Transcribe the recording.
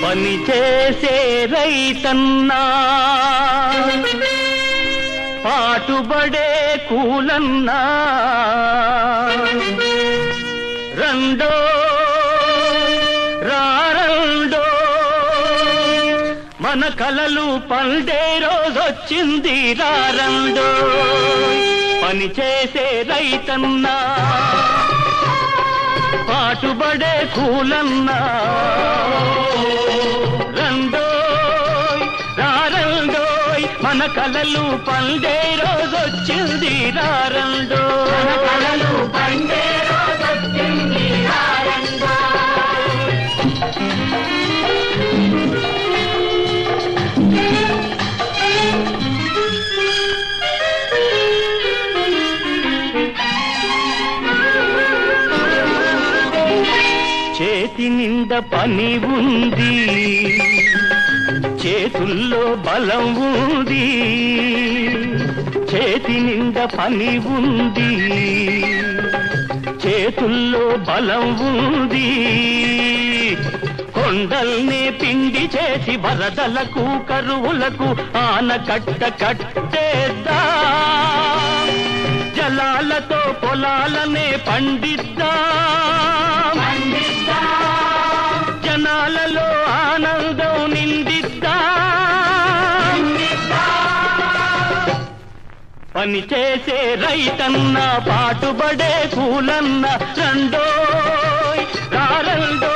పని చేసే రైతన్నా పాటుబడే కూలన్నా రెండో రారండో మన కలలు పండే రోజొచ్చింది రారండో పని చేసే రైతన్నా పాటుబడే కూలన్నా రెండోయ్ రారండోయ్ మన కలలు పండే రోజొచ్చింది రారండో మన కలలు పండే రోజొచ్చింది రారండో చేతి నిండా పని ఉంది చేతుల్లో బలం ఉంది చేతి నిండా పని ఉంది చేతుల్లో బలం ఉంది కొండల్ని పిండి చేసి వరదలకు కరువులకు ఆనకట్ట కట్టేద్దా జలాలతో పొలాలనే పండిద్దా జనాలలో ఆనందం నిందిద్దా పని చేసే రైతన్న పాటుబడే కూలన్న రెండోయ్ రారండో